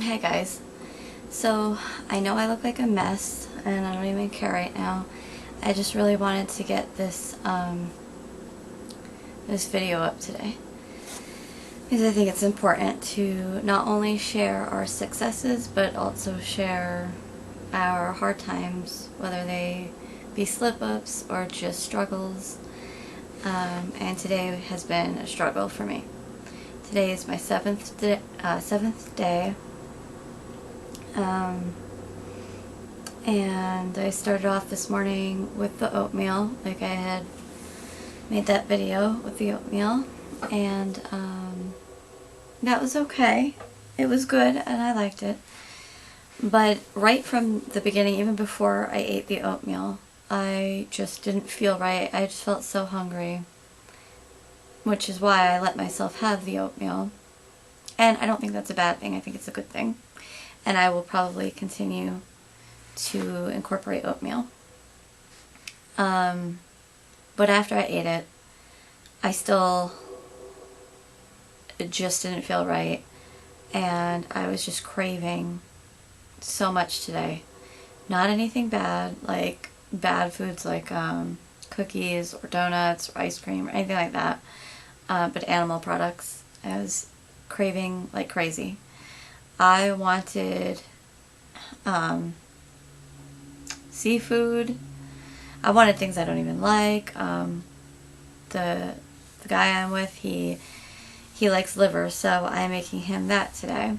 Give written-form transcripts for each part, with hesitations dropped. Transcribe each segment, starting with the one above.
Hey guys, so I know I look like a mess and I don't even care right now. I just really wanted to get this video up today because I think it's important to not only share our successes but also share our hard times, whether they be slip-ups or just struggles. And today has been a struggle for me. Today is my seventh day. And I started off this morning with the oatmeal, like I had made that video with the oatmeal, and that was okay. It was good and I liked it. But right from the beginning, even before I ate the oatmeal, I just didn't feel right. I just felt so hungry, which is why I let myself have the oatmeal. And I don't think that's a bad thing. I think it's a good thing. And I will probably continue to incorporate oatmeal. But after I ate it, I still just didn't feel right. And I was just craving so much today. Not anything bad, like bad foods like cookies or donuts or ice cream or anything like that. But animal products. I was craving like crazy. I wanted seafood. I wanted things I don't even like. The guy I'm with, he likes liver, so I'm making him that today.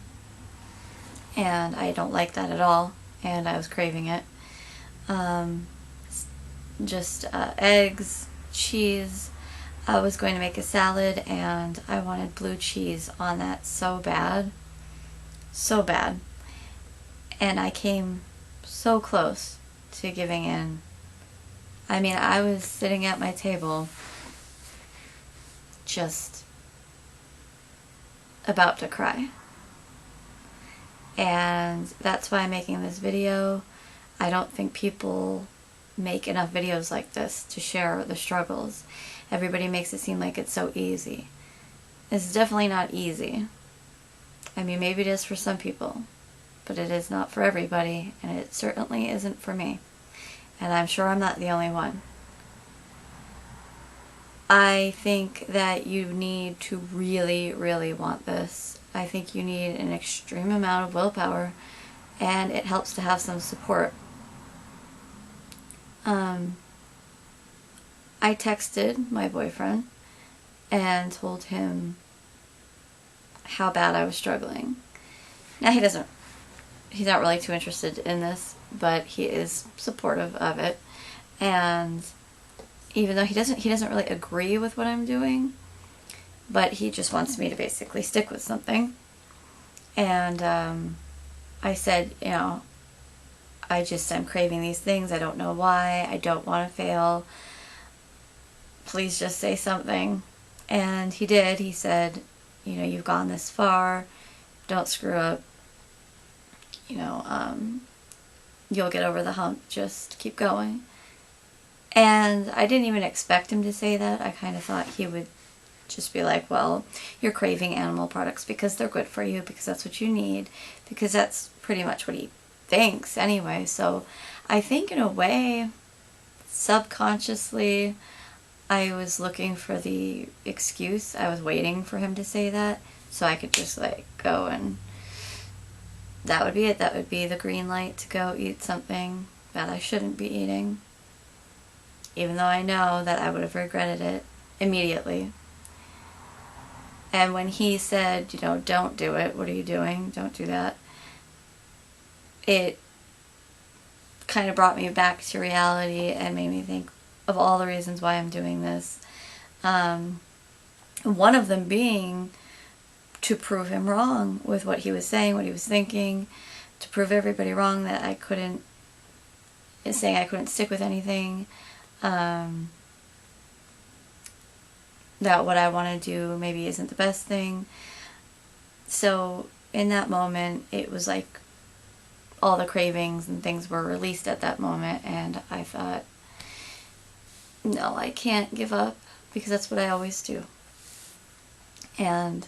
And I don't like that at all, and I was craving it. Just eggs, cheese. I was going to make a salad, and I wanted blue cheese on that so bad. So bad. And I came so close to giving in. I mean, I was sitting at my table just about to cry. And that's why I'm making this video. I don't think people make enough videos like this to share the struggles. Everybody makes it seem like it's so easy. It's definitely not easy. I mean, maybe it is for some people, but it is not for everybody, and it certainly isn't for me. And I'm sure I'm not the only one. I think that you need to really, really want this. I think you need an extreme amount of willpower, and it helps to have some support. I texted my boyfriend and told him how bad I was struggling. Now he's not really too interested in this, but he is supportive of it. And even though he doesn't really agree with what I'm doing, but he just wants me to basically stick with something. And I said, you know, I'm craving these things. I don't know why. I don't want to fail. Please just say something. And he did. He said, you know, you've gone this far. Don't screw up. You know, you'll get over the hump. Just keep going. And I didn't even expect him to say that. I kind of thought he would just be like, well, you're craving animal products because they're good for you, because that's what you need, because that's pretty much what he thinks anyway. So I think in a way, subconsciously, I was looking for the excuse. I was waiting for him to say that so I could just like go, and that would be it. That would be the green light to go eat something that I shouldn't be eating. Even though I know that I would have regretted it immediately. And when he said, you know, don't do it, what are you doing? Don't do that. It kind of brought me back to reality and made me think of all the reasons why I'm doing this. One of them being to prove him wrong with what he was saying, what he was thinking, to prove everybody wrong that I couldn't stick with anything. That what I want to do maybe isn't the best thing. So in that moment, it was like all the cravings and things were released at that moment, and I thought, no, I can't give up, because that's what I always do. And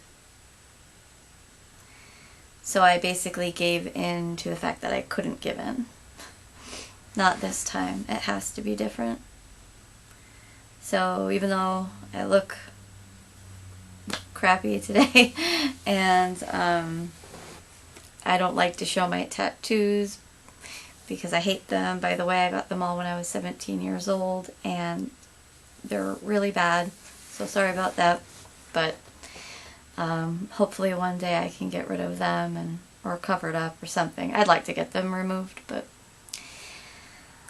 So I basically gave in to the fact that I couldn't give in. Not this time. It has to be different. So even though I look crappy today and I don't like to show my tattoos because I hate them. By the way, I got them all when I was 17 years old and they're really bad. So sorry about that. But hopefully one day I can get rid of them or cover it up or something. I'd like to get them removed, but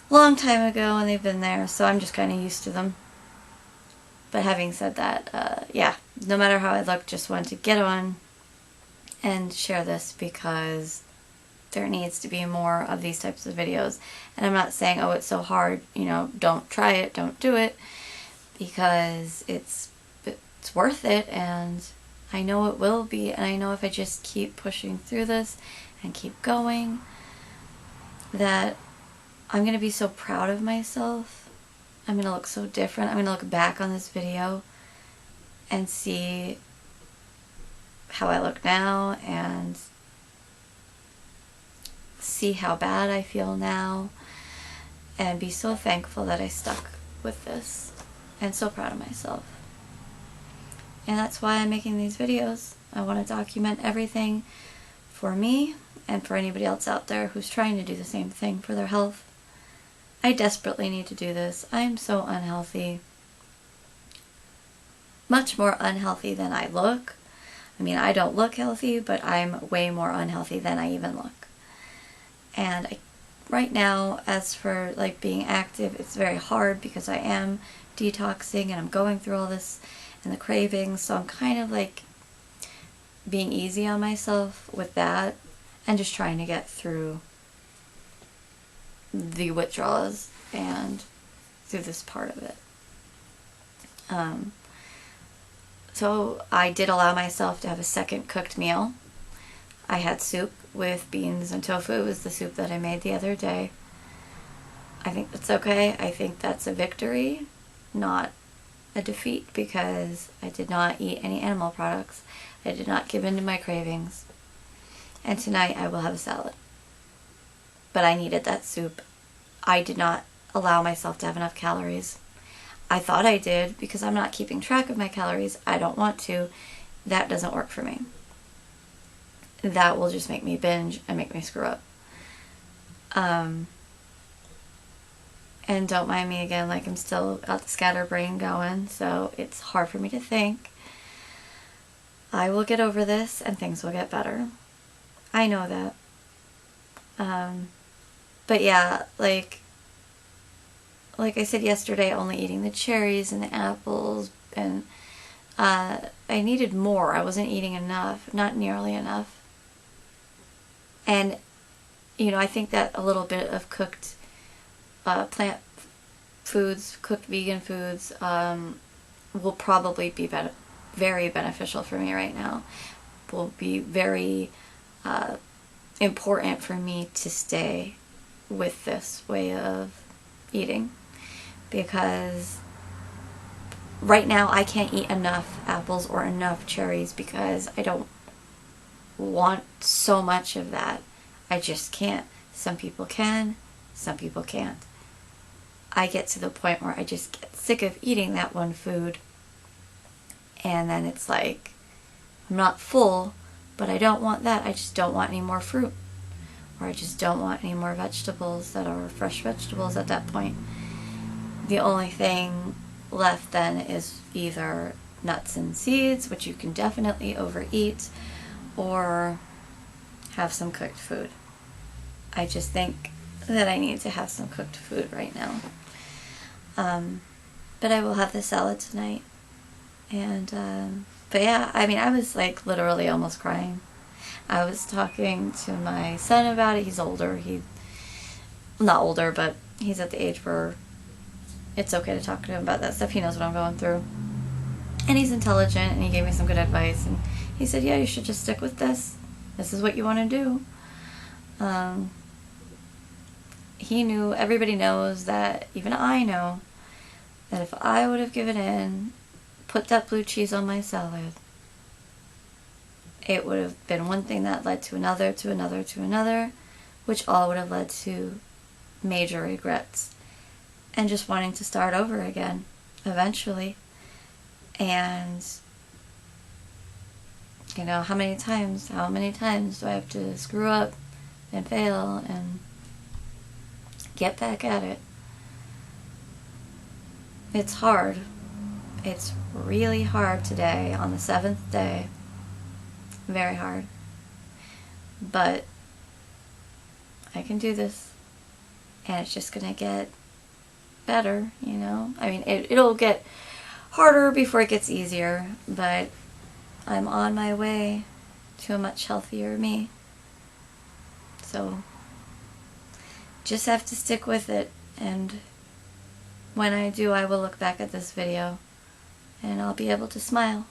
long time ago and they've been there, so I'm just kind of used to them. But having said that, yeah, no matter how I look, just wanted to get on and share this because there needs to be more of these types of videos. And I'm not saying, oh, it's so hard, you know, don't try it, don't do it, because it's worth it, and I know it will be, and I know if I just keep pushing through this and keep going, that I'm going to be so proud of myself. I'm going to look so different. I'm going to look back on this video and see how I look now and see how bad I feel now and be so thankful that I stuck with this and so proud of myself. And that's why I'm making these videos. I want to document everything for me and for anybody else out there who's trying to do the same thing for their health. I desperately need to do this. I am so unhealthy. Much more unhealthy than I look. I mean, I don't look healthy, but I'm way more unhealthy than I even look. And right now, as for like being active, it's very hard because I am detoxing and I'm going through all this and the cravings, so I'm kind of like being easy on myself with that and just trying to get through the withdrawals and through this part of it. So I did allow myself to have a second cooked meal. I had soup with beans and tofu. It was the soup that I made the other day. I think that's okay. I think that's a victory, not a defeat, because I did not eat any animal products. I did not give in to my cravings. And tonight I will have a salad. But I needed that soup. I did not allow myself to have enough calories. I thought I did because I'm not keeping track of my calories. I don't want to. That doesn't work for me. That will just make me binge and make me screw up. And don't mind me again, like I'm still got the scatterbrain going, so it's hard for me to think. I will get over this and things will get better. I know that. But yeah, like I said yesterday, only eating the cherries and the apples, and I needed more. I wasn't eating enough, not nearly enough. And, you know, I think that a little bit of cooked plant foods, cooked vegan foods, will probably be very beneficial for me right now. Will be very important for me to stay with this way of eating, because right now I can't eat enough apples or enough cherries because I don't want so much of that. I just can't. Some people can, some people can't. I get to the point where I just get sick of eating that one food, and then it's like I'm not full, but I don't want that. I just don't want any more fruit, or I just don't want any more vegetables that are fresh vegetables at that point. The only thing left then is either nuts and seeds, which you can definitely overeat, or have some cooked food. I just think that I need to have some cooked food right now. But I will have the salad tonight. And, but yeah, I mean, I was like literally almost crying. I was talking to my son about it. He's older. Not older, but he's at the age where it's okay to talk to him about that stuff. He knows what I'm going through. And he's intelligent, and he gave me some good advice. And he said, yeah, you should just stick with this. This is what you want to do. He knew, everybody knows that, even I know, that if I would have given in, put that blue cheese on my salad, it would have been one thing that led to another, to another, to another, which all would have led to major regrets and just wanting to start over again eventually. And you know, how many times do I have to screw up and fail and get back at it? It's hard. It's really hard today on the 7th day. Very hard. But I can do this. And it's just gonna get better, you know? I mean, it'll get harder before it gets easier, but I'm on my way to a much healthier me. So just have to stick with it, and when I do, I will look back at this video and I'll be able to smile,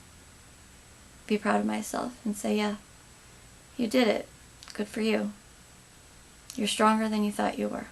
be proud of myself, and say, yeah, you did it. Good for you. You're stronger than you thought you were.